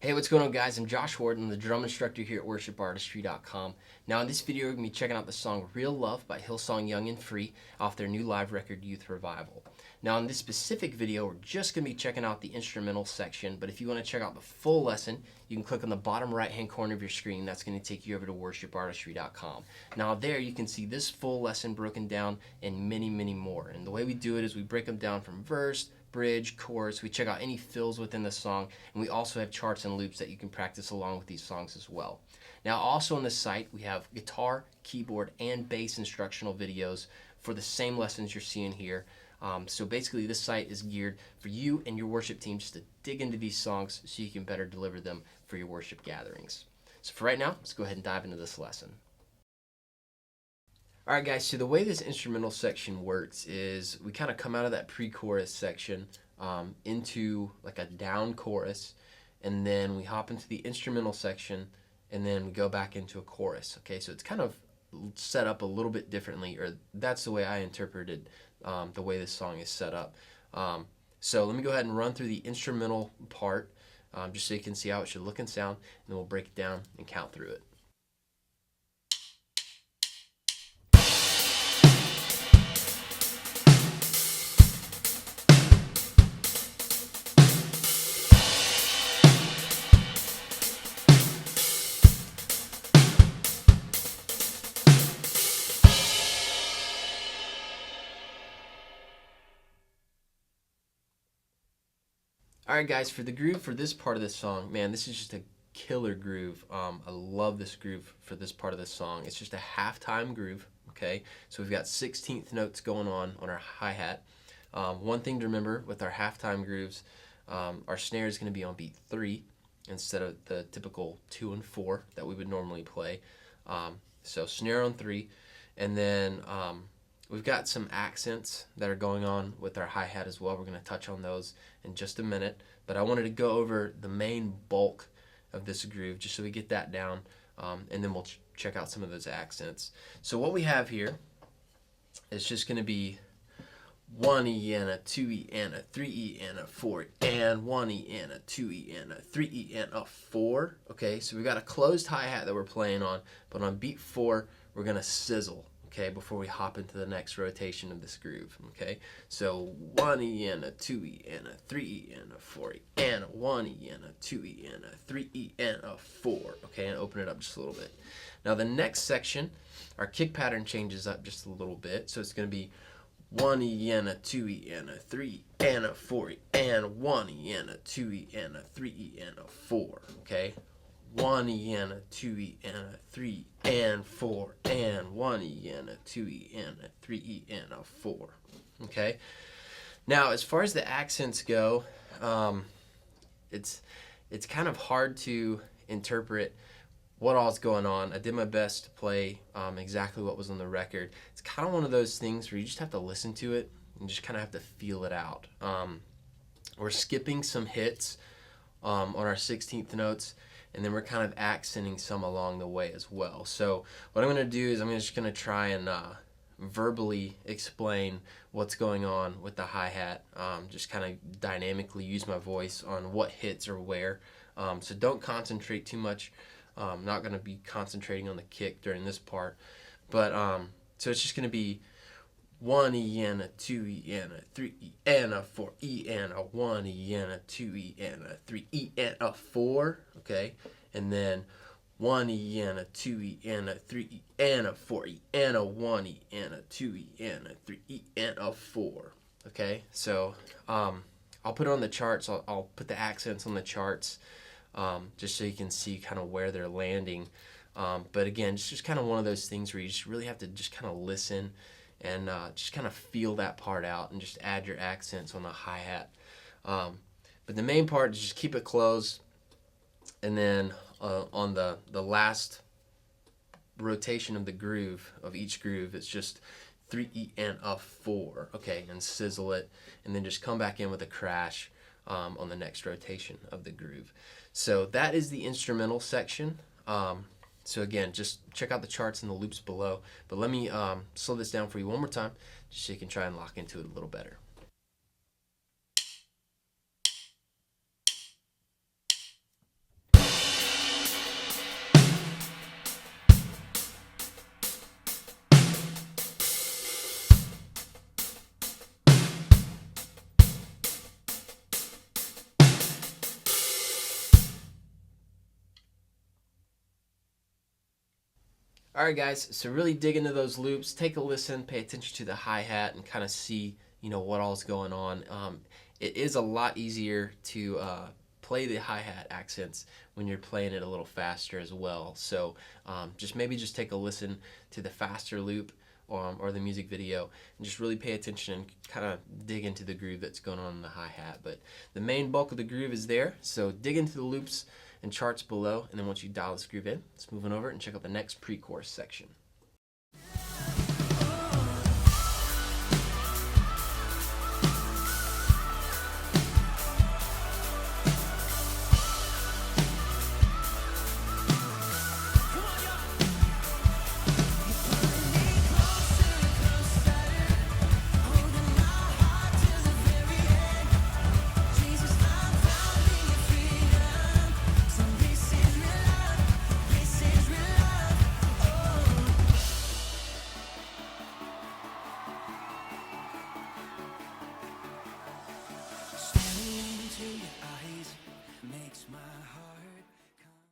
Hey, what's going on, guys? I'm Josh Ward. I'm the drum instructor here at WorshipArtistry.com. Now, in this video, we're going to be checking out the song Real Love by Hillsong Young and Free off their new live record, Youth Revival. Now, in this specific video, we're just going to be checking out the instrumental section, but if you want to check out the full lesson, you can click on the bottom right-hand corner of your screen. That's going to take you over to WorshipArtistry.com. Now, there you can see this full lesson broken down and many, many more. And the way we do it is we break them down from verse, bridge, chorus. We check out any fills within the song, and we also have charts and loops that you can practice along with these songs as well. Now, also on the site, we have guitar, keyboard, and bass instructional videos for the same lessons you're seeing here. So basically, this site is geared for you and your worship team just to dig into these songs so you can better deliver them for your worship gatherings. So for right now, let's go ahead and dive into this lesson. Alright guys, so the way this instrumental section works is we kind of come out of that pre-chorus section into like a down chorus, and then we hop into the instrumental section, and then we go back into a chorus. Okay, so it's kind of set up a little bit differently, or that's the way I interpreted the way this song is set up. So let me go ahead and run through the instrumental part just so you can see how it should look and sound, and then we'll break it down and count through it. Alright guys, for the groove for this part of this song, man, this is just a killer groove. I love this groove for this part of the song. It's just a half-time groove, okay? So we've got 16th notes going on our hi-hat. One thing to remember with our half-time grooves, our snare is going to be on beat 3 instead of the typical 2 and 4 that we would normally play. So snare on 3, and then we've got some accents that are going on with our hi-hat as well. We're going to touch on those in just a minute, but I wanted to go over the main bulk of this groove just so we get that down, and then we'll check out some of those accents. So what we have here is just going to be 1E and a 2E and a 3E and a 4E and 1E and a 2E and a 3E and a 4. Okay, so we've got a closed hi-hat that we're playing on, but on beat 4 we're going to sizzle, okay, before we hop into the next rotation of this groove. Okay, so 1E and a 2E and a 3E and a 4E and a 1E and a 2E and a 3E and a 4. Okay, and open it up just a little bit. Now the next section, our kick pattern changes up just a little bit, so it's going to be 1E and a 2E and a 3E and a 4E and 1E and a 2E and a 3E and a 4. Okay, 1E and a 2E and a 3 and 4 and 1E and a 2E and a 3E and a 4. Okay. Now, as far as the accents go, it's kind of hard to interpret what all's going on. I did my best to play exactly what was on the record. It's kind of one of those things where you just have to listen to it and just kind of have to feel it out. We're skipping some hits on our 16th notes, and then we're kind of accenting some along the way as well. So what I'm going to do is I'm just going to try and verbally explain what's going on with the hi-hat, just kind of dynamically use my voice on what hits or where. So don't concentrate too much. I'm not going to be concentrating on the kick during this part. But so it's just going to be 1E and a 2E and a 3E and a 4E and a 1E and a 2E and a 3E and a 4, okay? And then 1E and a 2E and a 3E and a 4E and a 1E and a 2E and a 3E and a 4, okay? So I'll put it on the charts. I'll put the accents on the charts just so you can see kind of where they're landing. But again, it's just kind of one of those things where you just really have to just kind of listen and just kind of feel that part out and just add your accents on the hi-hat. But the main part is just keep it closed, and then on the last rotation of the groove, of each groove, it's just 3E and a 4, okay, and sizzle it, and then just come back in with a crash on the next rotation of the groove. So that is the instrumental section. So again, just check out the charts and the loops below. But let me slow this down for you one more time, just so you can try and lock into it a little better. All right, guys, so really dig into those loops, take a listen, pay attention to the hi-hat, and kind of see, what all's going on. It is a lot easier to play the hi-hat accents when you're playing it a little faster as well. So just take a listen to the faster loop or the music video, and just really pay attention and kind of dig into the groove that's going on in the hi-hat. But the main bulk of the groove is there, so dig into the loops and charts below, and then once you dial this groove in, let's move on over and check out the next pre-chorus section.